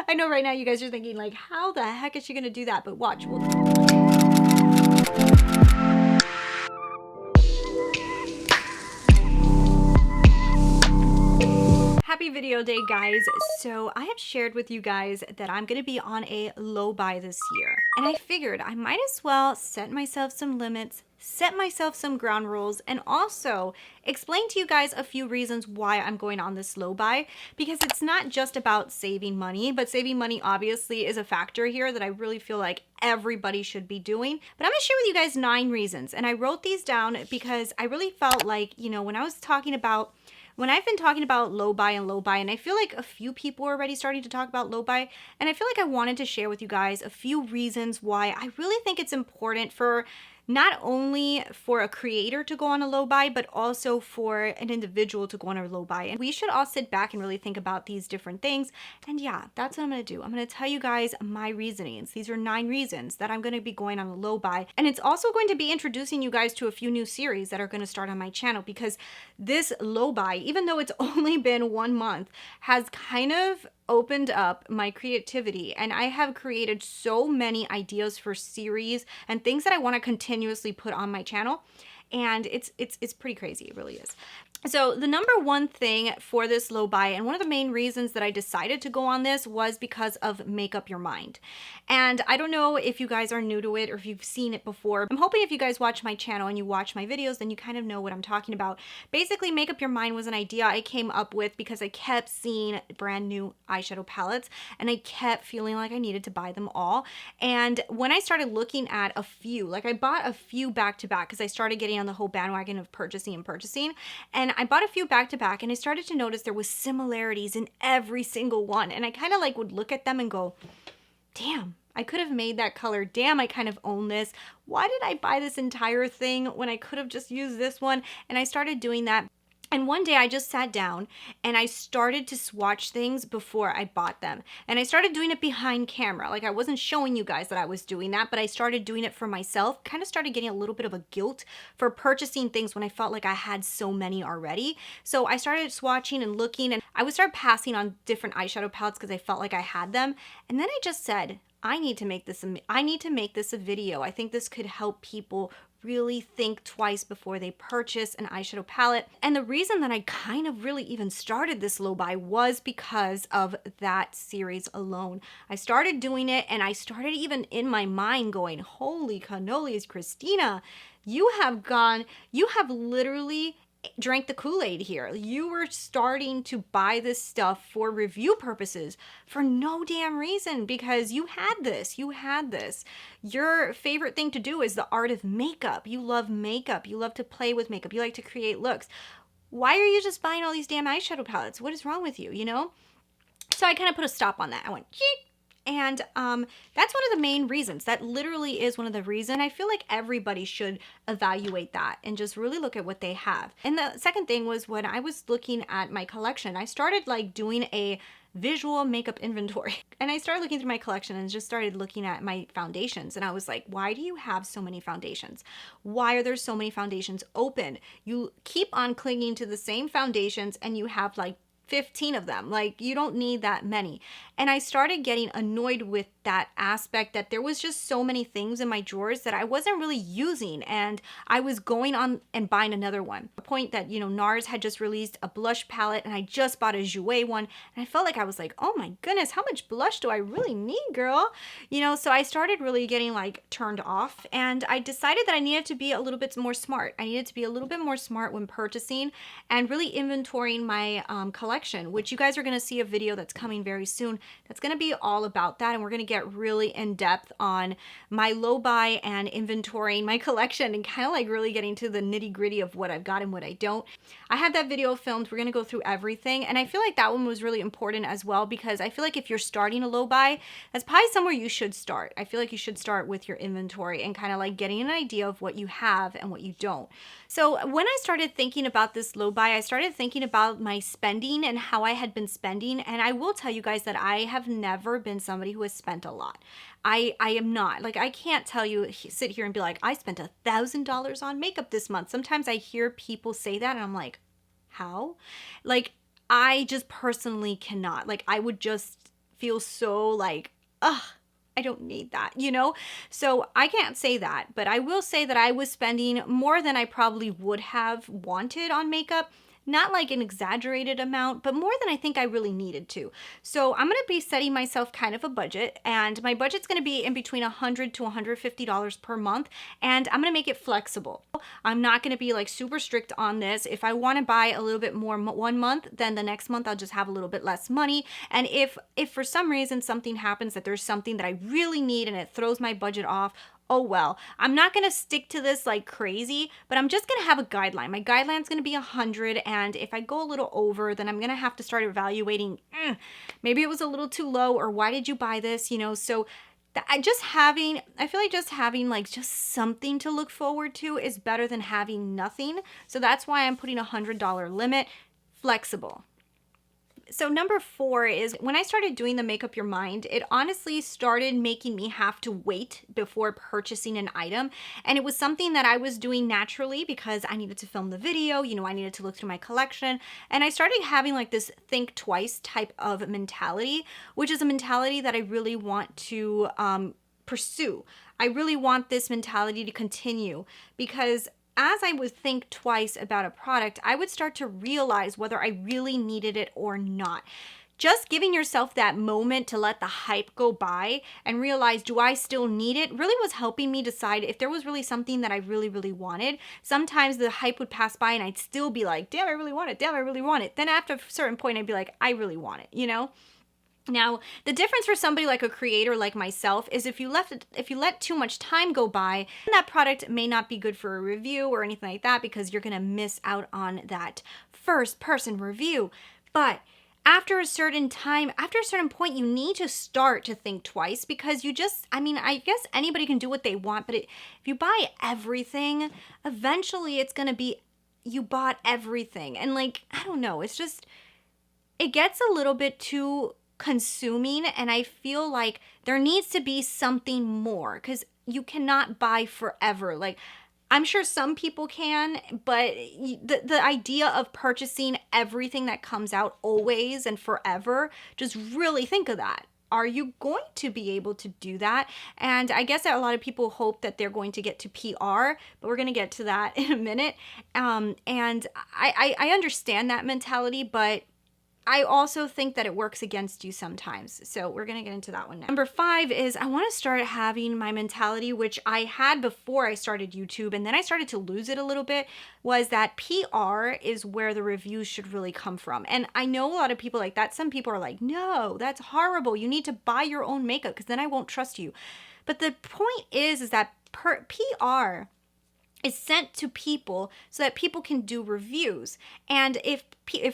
I know right now you guys are thinking like, how the heck is she gonna do that? But watch. Happy video day, guys. So I have shared with you guys that I'm going to be on a low buy this year. And I figured I might as well set myself some limits, set myself some ground rules, and also explain to you guys a few reasons why I'm going on this low buy, because it's not just about saving money, but saving money obviously is a factor here that I really feel like everybody should be doing. But I'm going to share with you guys 9 reasons. And I wrote these down because I really felt like, you know, when I've been talking about low buy, and I feel like a few people are already starting to talk about low buy, and I feel like I wanted to share with you guys a few reasons why I really think it's important for not only for a creator to go on a low buy, but also for an individual to go on a low buy. And we should all sit back and really think about these different things. And yeah, that's what I'm going to do. I'm going to tell you guys my reasonings. These are 9 reasons that I'm going to be going on a low buy. And it's also going to be introducing you guys to a few new series that are going to start on my channel, because this low buy, even though it's only been 1 month, has kind of opened up my creativity, and I have created so many ideas for series and things that I want to continuously put on my channel, and it's pretty crazy. It really is. So the number one thing for this low buy, and one of the main reasons that I decided to go on this, was because of Make Up Your Mind. And I don't know if you guys are new to it or if you've seen it before. I'm hoping if you guys watch my channel and you watch my videos, then you kind of know what I'm talking about. Basically, Make Up Your Mind was an idea I came up with because I kept seeing brand new eyeshadow palettes and I kept feeling like I needed to buy them all. And when I started looking at a few, like I bought a few back to back because I started getting on the whole bandwagon of purchasing, and I bought a few back to back, and I started to notice there was similarities in every single one. And I kind of like would look at them and go, damn, I could have made that color. Damn, I kind of own this. Why did I buy this entire thing when I could have just used this one? And I started doing that. And one day I just sat down and I started to swatch things before I bought them. And I started doing it behind camera. Like I wasn't showing you guys that I was doing that, but I started doing it for myself. Kind of started getting a little bit of a guilt for purchasing things when I felt like I had so many already. So I started swatching and looking, and I would start passing on different eyeshadow palettes because I felt like I had them. And then I just said, I need to make this a video. I think this could help people really think twice before they purchase an eyeshadow palette. And the reason that I kind of really even started this low buy was because of that series alone. I started doing it, and I started even in my mind going, holy cannolis, Christina, you have literally drank the Kool-Aid here. You were starting to buy this stuff for review purposes for no damn reason, because you had this. Your favorite thing to do is the art of makeup. You love makeup. You love to play with makeup. You like to create looks. Why are you just buying all these damn eyeshadow palettes? What is wrong with you, you know? So I kind of put a stop on that. I went, Cheek. And that's one of the main reasons. That literally is one of the reasons. I feel like everybody should evaluate that and just really look at what they have. And the second thing was, when I was looking at my collection, I started like doing a visual makeup inventory. And I started looking through my collection and just started looking at my foundations. And I was like, why do you have so many foundations? Why are there so many foundations open? You keep on clinging to the same foundations and you have like 15 of them. Like, you don't need that many. And I started getting annoyed with that aspect, that there was just so many things in my drawers that I wasn't really using, and I was going on and buying another one. The point that, you know, NARS had just released a blush palette, and I just bought a Jouer one, and I felt like I was like, oh my goodness, how much blush do I really need, girl? You know, so I started really getting like turned off, and I decided that I needed to be a little bit more smart. I needed to be a little bit more smart when purchasing and really inventorying my collection, which you guys are going to see a video that's coming very soon that's going to be all about that, and we're going to get really in depth on my low buy and inventorying my collection, and kind of like really getting to the nitty gritty of what I've got and what I don't. I have that video filmed. We're going to go through everything, and I feel like that one was really important as well, because I feel like if you're starting a low buy, that's probably somewhere you should start. I feel like you should start with your inventory and kind of like getting an idea of what you have and what you don't. So when I started thinking about this low buy, I started thinking about my spending and how I had been spending, and I will tell you guys that I have never been somebody who has spent a lot. I am not. Like, I can't tell you, sit here and be like, I spent $1,000 on makeup this month. Sometimes I hear people say that and I'm like, how? Like, I just personally cannot. Like, I would just feels so like, ugh, I don't need that, you know? So I can't say that, but I will say that I was spending more than I probably would have wanted on makeup. Not like an exaggerated amount, but more than I think I really needed to. So I'm gonna be setting myself kind of a budget, and my budget's gonna be in between $100 to $150 per month, and I'm gonna make it flexible. I'm not gonna be like super strict on this. If I wanna buy a little bit more one month, then the next month I'll just have a little bit less money. And if for some reason something happens that there's something that I really need and it throws my budget off, oh well. I'm not gonna stick to this like crazy, but I'm just gonna have a guideline. My guideline's gonna be 100, and if I go a little over, then I'm gonna have to start evaluating, maybe it was a little too low, or why did you buy this, you know? So I feel like just having like just something to look forward to is better than having nothing. So that's why I'm putting $100 limit, flexible. So number 4 is when I started doing the Make Up Your Mind, it honestly started making me have to wait before purchasing an item. And it was something that I was doing naturally because I needed to film the video, you know, I needed to look through my collection. And I started having like this think twice type of mentality, which is a mentality that I really want to pursue. I really want this mentality to continue because as I would think twice about a product, I would start to realize whether I really needed it or not. Just giving yourself that moment to let the hype go by and realize, do I still need it, really was helping me decide if there was really something that I really, really wanted. Sometimes the hype would pass by and I'd still be like, damn, I really want it. Damn, I really want it. Then after a certain point, I'd be like, I really want it, you know? Now, the difference for somebody like a creator like myself is if you let too much time go by, that product may not be good for a review or anything like that because you're going to miss out on that first person review. But after a certain time, after a certain point, you need to start to think twice because I guess anybody can do what they want, but if you buy everything, eventually it's going to be you bought everything. And like, I don't know, it gets a little bit too consuming, and I feel like there needs to be something more because you cannot buy forever. Like, I'm sure some people can, but the idea of purchasing everything that comes out always and forever, just really think of that. Are you going to be able to do that? And I guess that a lot of people hope that they're going to get to PR, but we're going to get to that in a minute. And I understand that mentality, but I also think that it works against you sometimes. So we're going to get into that one now. Number 5 is I want to start having my mentality, which I had before I started YouTube, and then I started to lose it a little bit, was that PR is where the reviews should really come from. And I know a lot of people like that. Some people are like, no, that's horrible. You need to buy your own makeup because then I won't trust you. But the point is that PR is sent to people so that people can do reviews. And if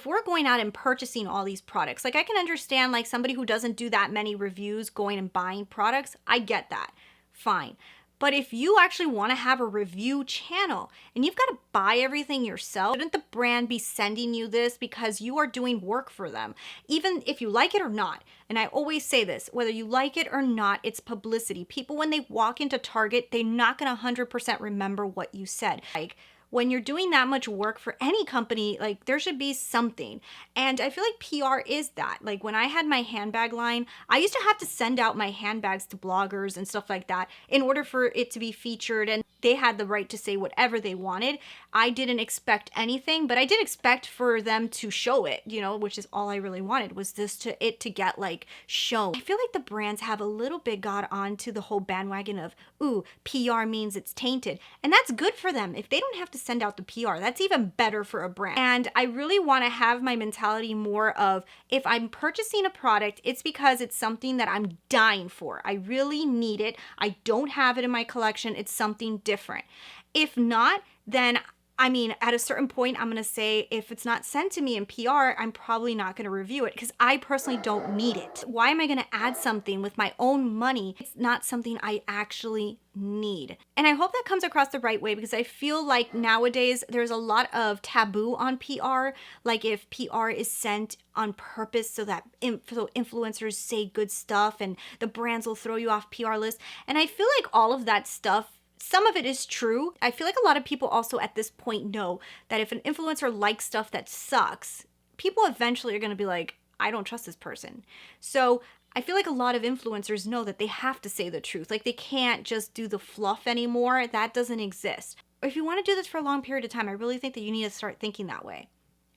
we're going out and purchasing all these products, like I can understand like somebody who doesn't do that many reviews going and buying products, I get that, fine. But if you actually want to have a review channel and you've got to buy everything yourself, shouldn't the brand be sending you this because you are doing work for them, even if you like it or not? And I always say this, whether you like it or not, it's publicity. People, when they walk into Target, they're not going to 100% remember what you said. Like, when you're doing that much work for any company, like there should be something. And I feel like PR is that. Like when I had my handbag line, I used to have to send out my handbags to bloggers and stuff like that in order for it to be featured, and they had the right to say whatever they wanted. I didn't expect anything, but I did expect for them to show it, you know, which is all I really wanted, was it to get like shown. I feel like the brands have a little bit got onto the whole bandwagon of, ooh, PR means it's tainted. And that's good for them. If they don't have to send out the PR, that's even better for a brand. And I really want to have my mentality more of, if I'm purchasing a product, it's because it's something that I'm dying for. I really need it. I don't have it in my collection. It's something different. If not, then at a certain point, I'm going to say, if it's not sent to me in PR, I'm probably not going to review it because I personally don't need it. Why am I going to add something with my own money? It's not something I actually need. And I hope that comes across the right way because I feel like nowadays there's a lot of taboo on PR. Like if PR is sent on purpose so that influencers say good stuff and the brands will throw you off PR lists. And I feel like all of that stuff, some of it is true. I feel like a lot of people also at this point know that if an influencer likes stuff that sucks, people eventually are going to be like, I don't trust this person. So I feel like a lot of influencers know that they have to say the truth. Like they can't just do the fluff anymore. That doesn't exist. If you want to do this for a long period of time, I really think that you need to start thinking that way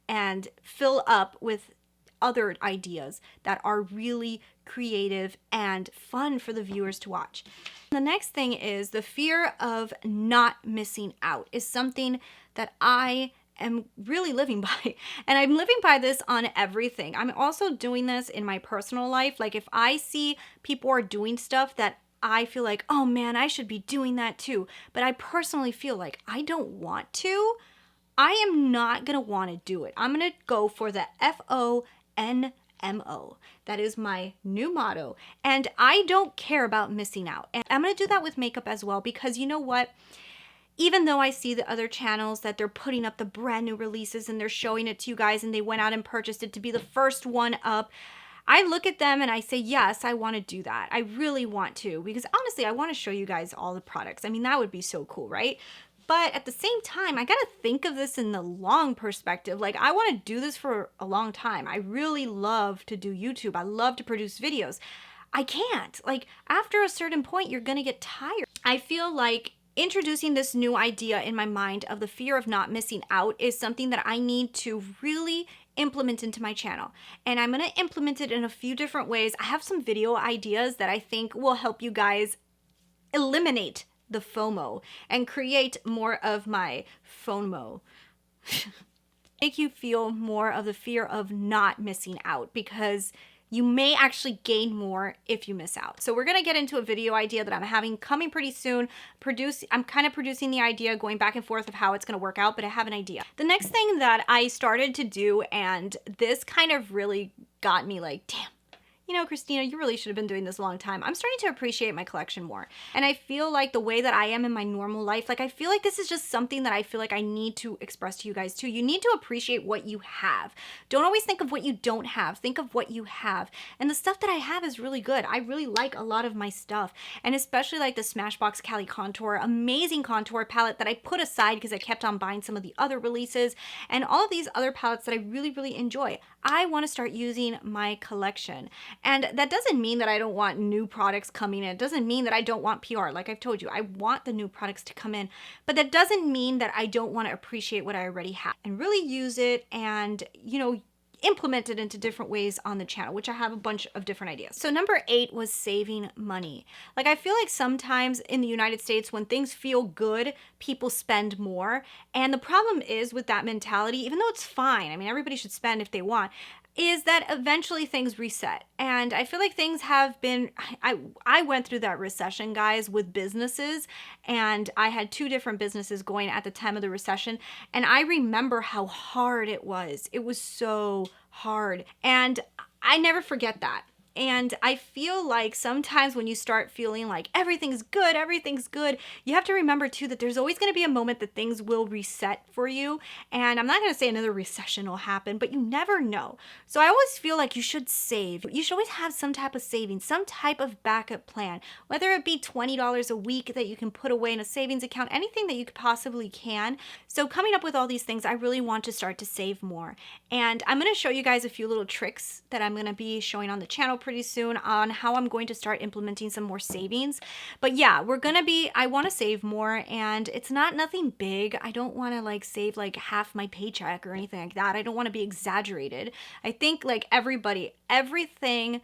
and fill up with other ideas that are really creative and fun for the viewers to watch. The next thing is the fear of not missing out is something that I am really living by. And I'm living by this on everything. I'm also doing this in my personal life. Like if I see people are doing stuff that I feel like, oh man, I should be doing that too, but I personally feel like I don't want to, I am not going to want to do it. I'm going to go for the FONMO. That is my new motto. And I don't care about missing out. And I'm going to do that with makeup as well, because you know what? Even though I see the other channels that they're putting up the brand new releases and they're showing it to you guys and they went out and purchased it to be the first one up, I look at them and I say, yes, I want to do that. I really want to, because honestly, I want to show you guys all the products. I mean, that would be so cool, right? But at the same time, I got to think of this in the long perspective. Like, I want to do this for a long time. I really love to do YouTube. I love to produce videos. I can't. Like, after a certain point, you're going to get tired. I feel like introducing this new idea in my mind of the fear of not missing out is something that I need to really implement into my channel. And I'm going to implement it in a few different ways. I have some video ideas that I think will help you guys eliminate the FOMO and create more of my FOMO. Make you feel more of the fear of not missing out, because you may actually gain more if you miss out. So we're going to get into a video idea that I'm having coming pretty soon. I'm kind of producing the idea, going back and forth of how it's going to work out, but I have an idea. The next thing that I started to do, and this kind of really got me like, damn, you know, Christina, you really should have been doing this a long time. I'm starting to appreciate my collection more. And I feel like the way that I am in my normal life, like I feel like this is just something that I feel like I need to express to you guys too. You need to appreciate what you have. Don't always think of what you don't have. Think of what you have. And the stuff that I have is really good. I really like a lot of my stuff. And especially like the Smashbox Cali Contour, amazing contour palette that I put aside because I kept on buying some of the other releases and all of these other palettes that I really, really enjoy. I want to start using my collection. And that doesn't mean that I don't want new products coming in. It doesn't mean that I don't want PR. Like I've told you, I want the new products to come in. But that doesn't mean that I don't want to appreciate what I already have and really use it and, you know, implement it into different ways on the channel, which I have a bunch of different ideas. So number 8 was saving money. Like I feel like sometimes in the United States, when things feel good, people spend more. And the problem is with that mentality, even though it's fine, I mean, everybody should spend if they want, is that eventually things reset. And I feel like things have been, I went through that recession, guys, with businesses, and I had 2 different businesses going at the time of the recession, and I remember how hard it was. It was so hard, and I never forget that. And I feel like sometimes when you start feeling like everything's good, you have to remember too that there's always going to be a moment that things will reset for you. And I'm not going to say another recession will happen, but you never know. So I always feel like you should save. You should always have some type of savings, some type of backup plan, whether it be $20 a week that you can put away in a savings account, anything that you possibly can. So coming up with all these things, I really want to start to save more. And I'm going to show you guys a few little tricks that I'm going to be showing on the channel pretty soon on how I'm going to start implementing some more savings. But yeah, I want to save more, and it's nothing big. I don't want to like save like half my paycheck or anything like that. I don't want to be exaggerated. I think like everything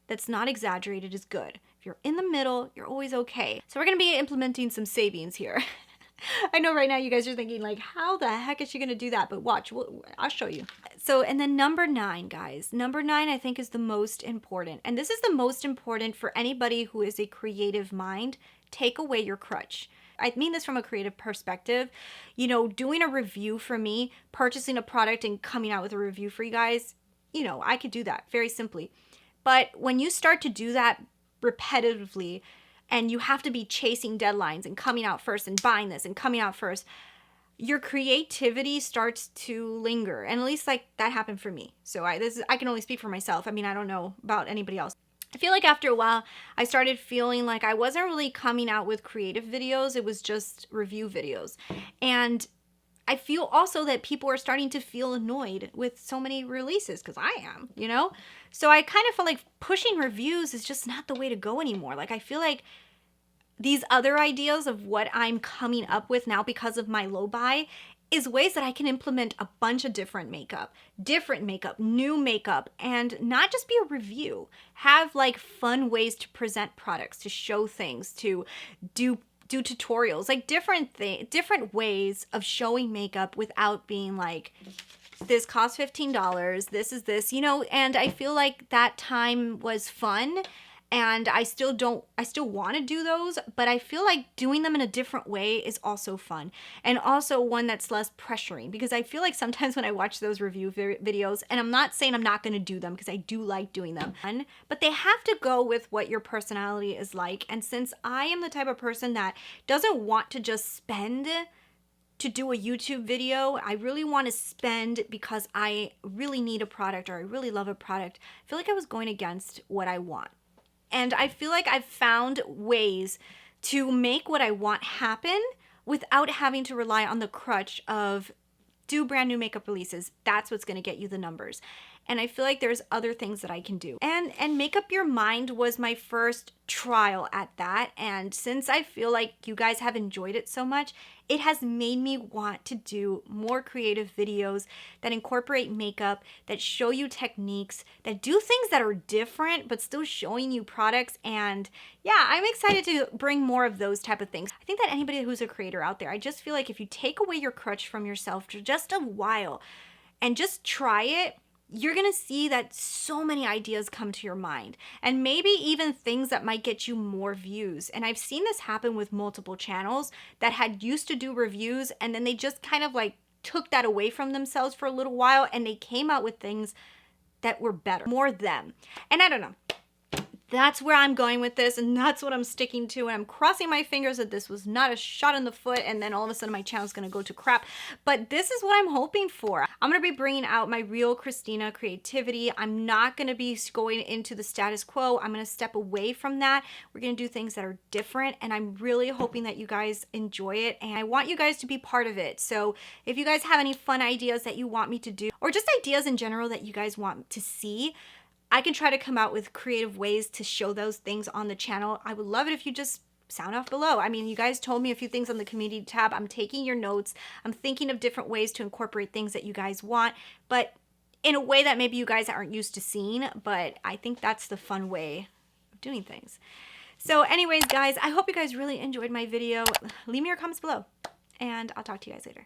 that's not exaggerated is good. If you're in the middle, you're always okay. So we're going to be implementing some savings here. I know right now you guys are thinking like, how the heck is she going to do that? But watch, I'll show you. So, and then number 9, guys, number 9, I think is the most important. And this is the most important for anybody who is a creative mind. Take away your crutch. I mean this from a creative perspective. You know, doing a review for me, purchasing a product and coming out with a review for you guys, you know, I could do that very simply. But when you start to do that repetitively, and you have to be chasing deadlines and coming out first and buying this and coming out first, your creativity starts to linger. And at least like that happened for me. So I can only speak for myself. I mean, I don't know about anybody else. I feel like after a while, I started feeling like I wasn't really coming out with creative videos. It was just review videos. And I feel also that people are starting to feel annoyed with so many releases, because I am, you know? So I kind of feel like pushing reviews is just not the way to go anymore. Like, I feel like these other ideas of what I'm coming up with now because of my low buy is ways that I can implement a bunch of different makeup, new makeup, and not just be a review. Have like fun ways to present products, to show things, to do tutorials, like different ways of showing makeup without being like, this costs $15, this is this, you know. And I feel like that time was fun, and I still want to do those, but I feel like doing them in a different way is also fun, and also one that's less pressuring, because I feel like sometimes when I watch those review videos, and I'm not saying I'm not going to do them because I do like doing them, but they have to go with what your personality is like. And since I am the type of person that doesn't want to just spend to do a YouTube video, I really want to spend because I really need a product or I really love a product, I feel like I was going against what I want. And I feel like I've found ways to make what I want happen without having to rely on the crutch of do brand new makeup releases. That's what's going to get you the numbers. And I feel like there's other things that I can do. And Make Up Your Mind was my first trial at that. And since I feel like you guys have enjoyed it so much, it has made me want to do more creative videos that incorporate makeup, that show you techniques, that do things that are different, but still showing you products. And yeah, I'm excited to bring more of those type of things. I think that anybody who's a creator out there, I just feel like if you take away your crutch from yourself for just a while and just try it, you're gonna see that so many ideas come to your mind, and maybe even things that might get you more views. And I've seen this happen with multiple channels that had used to do reviews, and then they just kind of like took that away from themselves for a little while, and they came out with things that were better, more them. And I don't know. That's where I'm going with this, and that's what I'm sticking to, and I'm crossing my fingers that this was not a shot in the foot and then all of a sudden my channel's gonna go to crap. But this is what I'm hoping for. I'm gonna be bringing out my real Christina creativity. I'm not gonna be going into the status quo. I'm gonna step away from that. We're gonna do things that are different, and I'm really hoping that you guys enjoy it, and I want you guys to be part of it. So if you guys have any fun ideas that you want me to do, or just ideas in general that you guys want to see, I can try to come out with creative ways to show those things on the channel. I would love it if you just sound off below. I mean, you guys told me a few things on the community tab. I'm taking your notes. I'm thinking of different ways to incorporate things that you guys want, but in a way that maybe you guys aren't used to seeing. But I think that's the fun way of doing things. So anyways, guys, I hope you guys really enjoyed my video. Leave me your comments below, and I'll talk to you guys later.